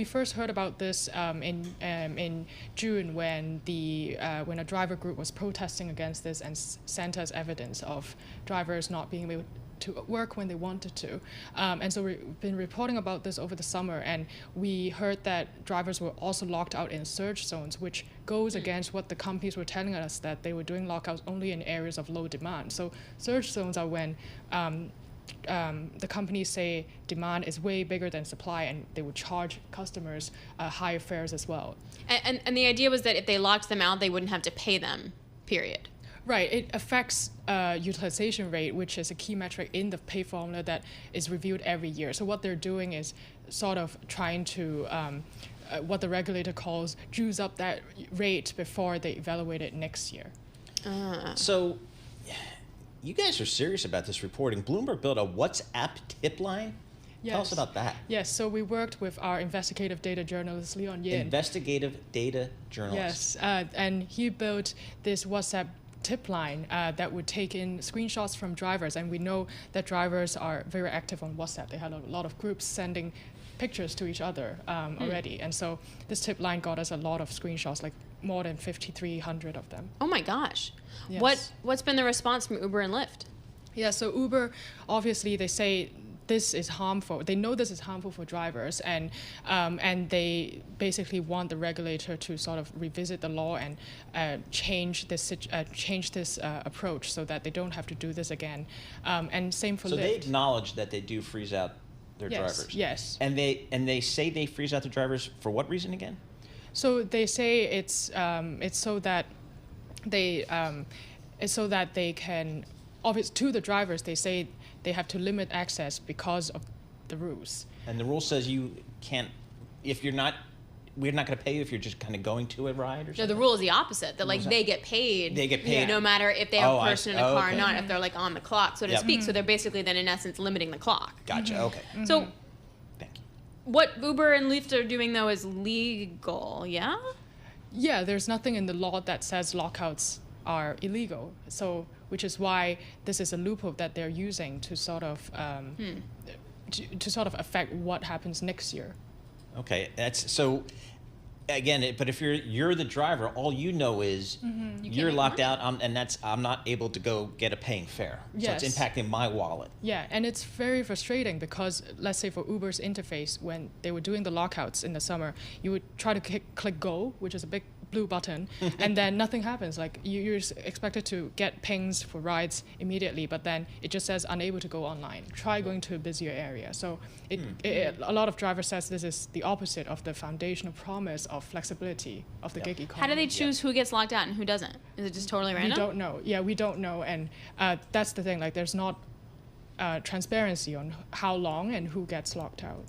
We first heard about this in June when a driver group was protesting against this and sent us evidence of drivers not being able to work when they wanted to. And so we've been reporting about this over the summer, and we heard that drivers were also locked out in surge zones, which goes against what the companies were telling us, that they were doing lockouts only in areas of low demand. So surge zones are when the companies say demand is way bigger than supply, and they would charge customers higher fares as well. And the idea was that if they locked them out, they wouldn't have to pay them, period. Right. It affects utilization rate, which is a key metric in the pay formula that is reviewed every year. So what they're doing is sort of trying to what the regulator calls juice up that rate before they evaluate it next year. So you guys are serious about this reporting. Bloomberg built a WhatsApp tip line? Yes. Tell us about that. Yes, so we worked with our investigative data journalist, Leon Yin. Investigative data journalist. Yes, and he built this WhatsApp tip line that would take in screenshots from drivers, and we know that drivers are very active on WhatsApp. They had a lot of groups sending pictures to each other already, and so this tip line got us a lot of screenshots, like more than 5,300 of them. Oh my gosh. Yes. What's been the response from Uber and Lyft? Yeah, so Uber, obviously they say this is harmful. They know this is harmful for drivers, and they basically want the regulator to sort of revisit the law and change this approach so that they don't have to do this again. And same for Lyft. So they acknowledge that they do freeze out their drivers. Yes. And they say they freeze out the drivers for what reason again? So they say it's so that they can, obviously to the drivers, they say they have to limit access because of the rules. And the rule says you can't, we're not going to pay you if you're just kind of going to a ride or something? No, the rule is the opposite. That like they get paid. They get paid. No matter if they have a person in a car okay. or not, if they're like on the clock, so to speak. So they're basically then in essence limiting the clock. Gotcha, okay. So Thank you. what Uber and Lyft are doing though is legal, yeah? Yeah, there's nothing in the law that says lockouts are illegal. So, which is why this is a loophole that they're using to sort of to sort of affect what happens next year. Okay, that's so. Again, but if you're the driver, all you know is you're locked out, and I'm not able to go get a paying fare. Yes. So it's impacting my wallet. Yeah, and it's very frustrating because, let's say for Uber's interface, when they were doing the lockouts in the summer, you would try to click go, which is a big blue button, and then nothing happens. Like you're expected to get pings for rides immediately, but then it just says unable to go online. Try going to a busier area. So a lot of drivers says this is the opposite of the foundational promise of flexibility of the gig economy. How do they choose who gets locked out and who doesn't? Is it just totally random? We don't know. Yeah, we don't know, and that's the thing. Like there's not transparency on how long and who gets locked out.